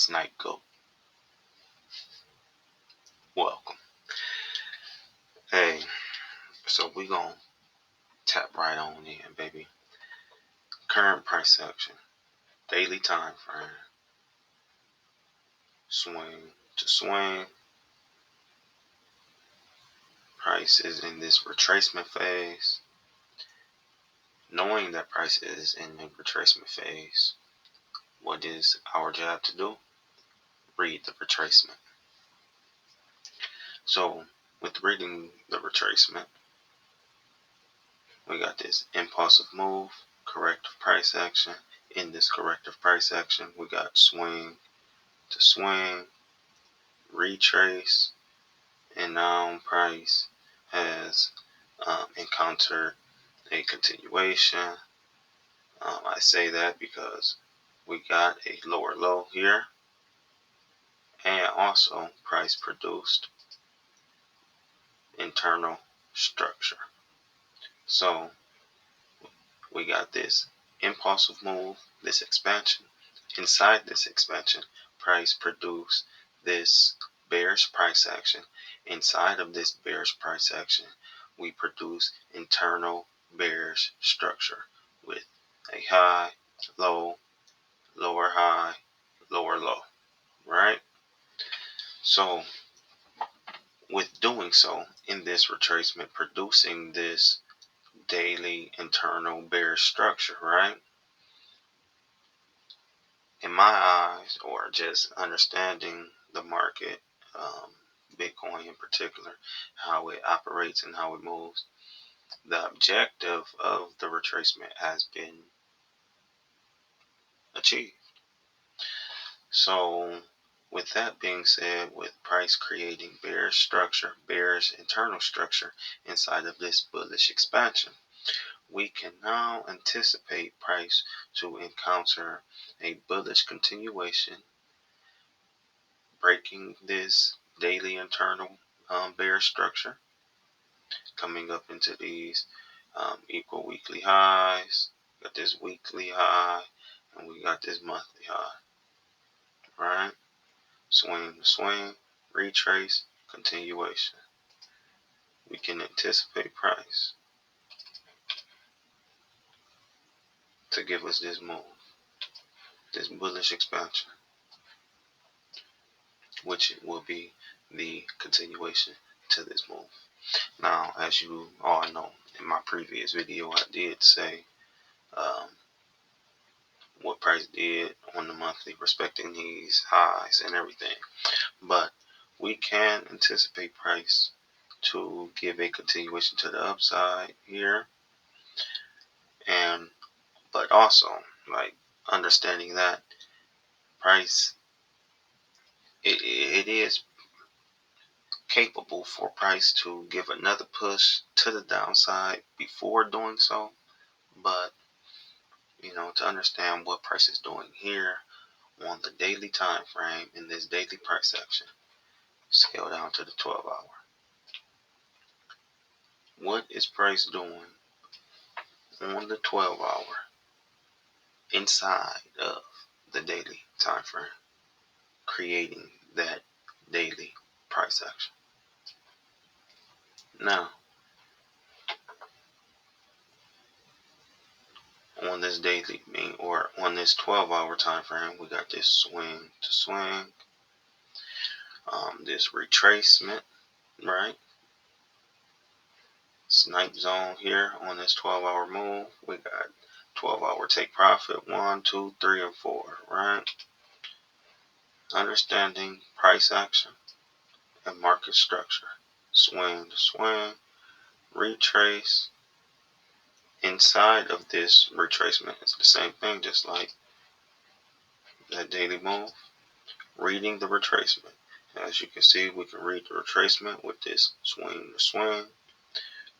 SnipeGoat. Welcome. Hey, so we gonna tap right on in, baby. Current price action, daily time frame, swing to swing. Price is in this retracement phase. Knowing that price is in the retracement phase, what is our job to do? Read the retracement. So with reading the retracement, we got this impulsive move, corrective price action. In this corrective price action, we got swing to swing, retrace, and now price has encountered a continuation. I say that because we got a lower low here, and also price produced internal structure. So we got this impulsive move, this expansion. Inside this expansion, price produced this bearish price action. Inside of this bearish price action, we produce internal bearish structure with a high, low, lower high, lower low, right? So with doing so in this retracement, producing this daily internal bearish structure, right? In my eyes, or just understanding the market, Bitcoin in particular, how it operates and how it moves, the objective of the retracement has been achieved. So with that being said, with price creating bearish structure, bearish internal structure inside of this bullish expansion, we can now anticipate price to encounter a bullish continuation, breaking this daily internal bearish structure, coming up into these equal weekly highs. Got this weekly high, and we got this monthly high, right? Swing to swing, retrace, continuation. We can anticipate price to give us this move, this bullish expansion, which will be the continuation to this move. Now, as you all know, in my previous video, I did say what price did on the monthly, respecting these highs and everything. But we can anticipate price to give a continuation to the upside here, and but also like understanding that price, it is capable for price to give another push to the downside before doing so. But to understand what price is doing here on the daily time frame in this daily price action, scale down to the 12-hour. What is price doing on the 12-hour inside of the daily time frame, creating that daily price action? Now, on this daily, or on this 12-hour time frame, we got this swing to swing, this retracement, right? Snipe zone here on this 12-hour move. We got 12-hour take profit, 1, 2, 3, and 4, right? Understanding price action and market structure. Swing to swing, retrace. Inside of this retracement, it's the same thing, just like that daily move. Reading the retracement. As you can see, we can read the retracement with this swing to swing,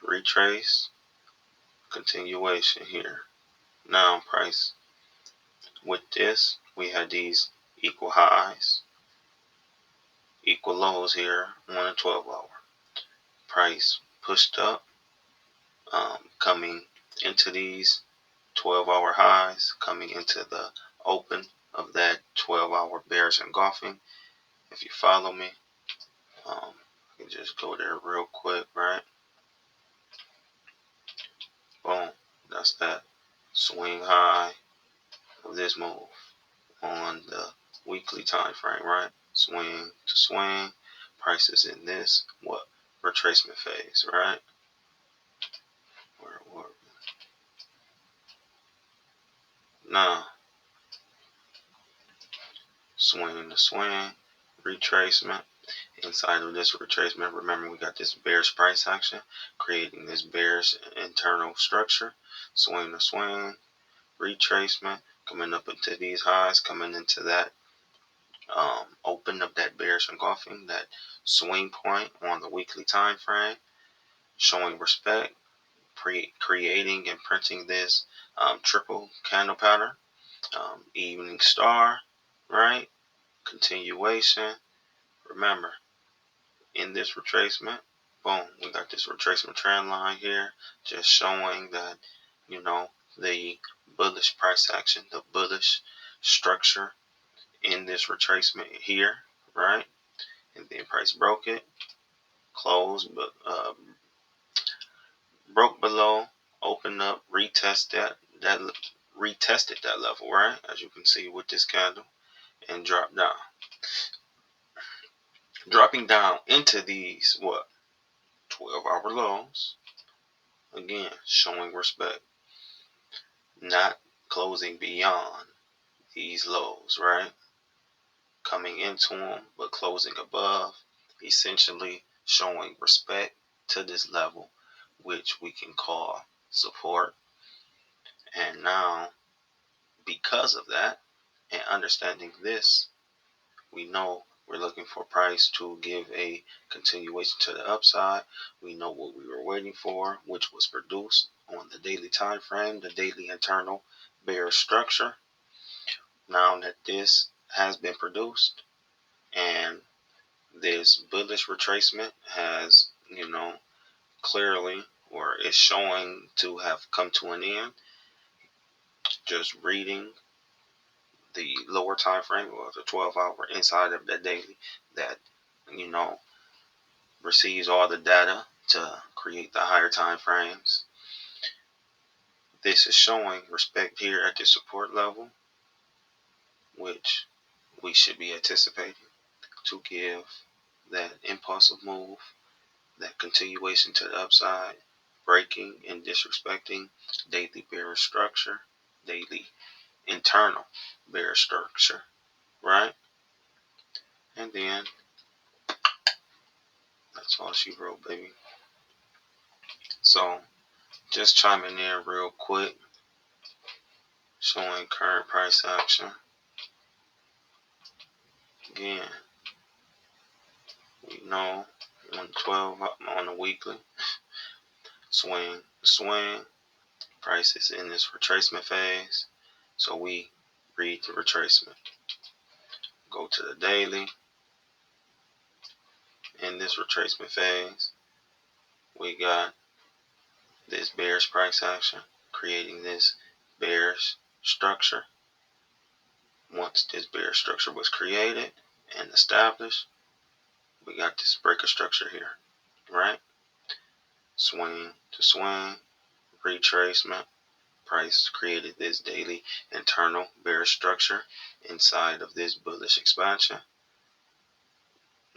retrace, continuation here. Now price, with this, we had these equal highs, equal lows here on a 12-hour. Price pushed up, coming into these 12-hour highs, coming into the open of that 12-hour bearish engulfing. If you follow me, I can just go there real quick, right? Boom. That's that swing high of this move on the weekly time frame, right? Swing to swing. Prices in this retracement phase, right? Now, swing to swing, retracement. Inside of this retracement, remember we got this bearish price action, creating this bearish internal structure. Swing to swing, retracement, coming up into these highs, coming into that open of that bearish engulfing, that swing point on the weekly time frame, showing respect, creating and printing this triple candle pattern, evening star, right? Continuation. Remember, in this retracement, boom, we got this retracement trend line here, just showing that, the bullish price action, the bullish structure in this retracement here, right? And then price broke it, closed, but broke below, opened up, retested that level, right? As you can see with this candle, and dropped down. Dropping down into these 12-hour lows, again showing respect, not closing beyond these lows, right? Coming into them but closing above, essentially showing respect to this level, which we can call support. And now, because of that and understanding this, we know we're looking for price to give a continuation to the upside. We know what we were waiting for, which was produced on the daily time frame, the daily internal bearish structure. Now that this has been produced and this bullish retracement has, clearly, or is showing to have come to an end, just reading the lower time frame or the 12-hour inside of the daily that, receives all the data to create the higher time frames. This is showing respect here at the support level, which we should be anticipating to give that impulsive move, that continuation to the upside, breaking and disrespecting daily bearish structure, daily internal bearish structure, right? And then that's all she wrote, baby. So just chiming in real quick, showing current price action. Again, we know on 12 on the weekly, swing, price is in this retracement phase. So we read the retracement. Go to the daily. In this retracement phase, we got this bearish price action, creating this bearish structure. Once this bearish structure was created and established, we got this breaker structure here, right? Swing to swing, retracement. Price created this daily internal bearish structure inside of this bullish expansion.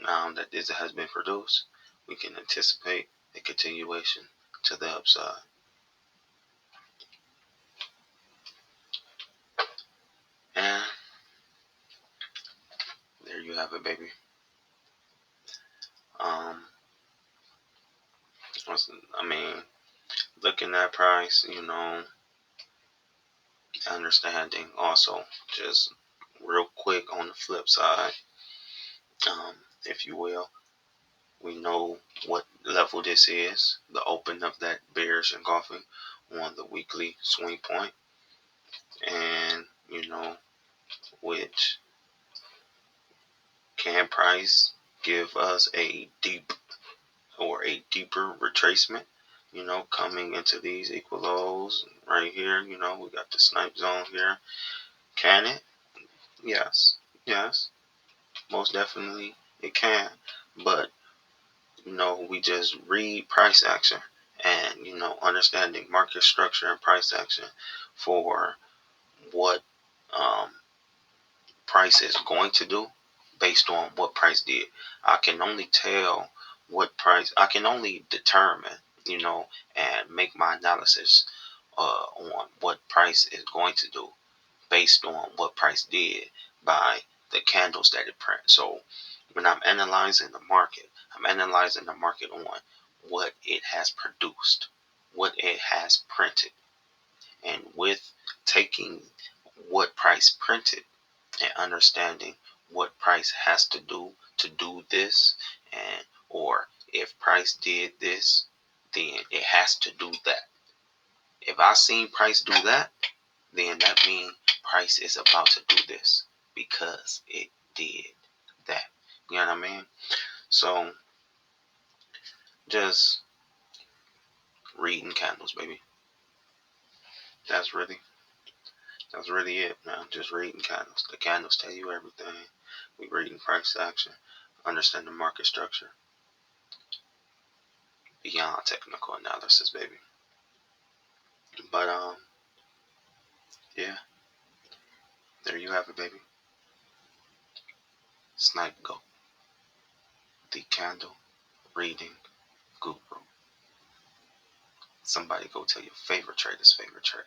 Now that this has been produced, we can anticipate a continuation to the upside. And there you have it, baby. I mean, looking at price, understanding also, just real quick on the flip side, if you will, we know what level this is, the open of that bearish engulfing on the weekly swing point, and which can price give us a deep or a deeper retracement, coming into these equal lows right here. We got the snipe zone here. Can it? Yes, yes, most definitely it can. But we just read price action and understanding market structure and price action for what um, price is going to do based on what price did. I can only tell what price. I can only determine, and make my analysis on what price is going to do based on what price did by the candles that it prints. So when I'm analyzing I'm analyzing the market on what it has produced, what it has printed. And with taking what price printed and understanding what price has to do this, and or if price did this, then it has to do that. If I seen price do that, then that means price is about to do this because it did that. You know what I mean? So just reading candles, baby. That's really that's really it, man. Just reading candles. The candles tell you everything. We reading price action, understand the market structure beyond technical analysis, baby. But yeah, there you have it, baby. SnipeGoat, the candle reading guru. Somebody go tell your favorite trader's favorite trader.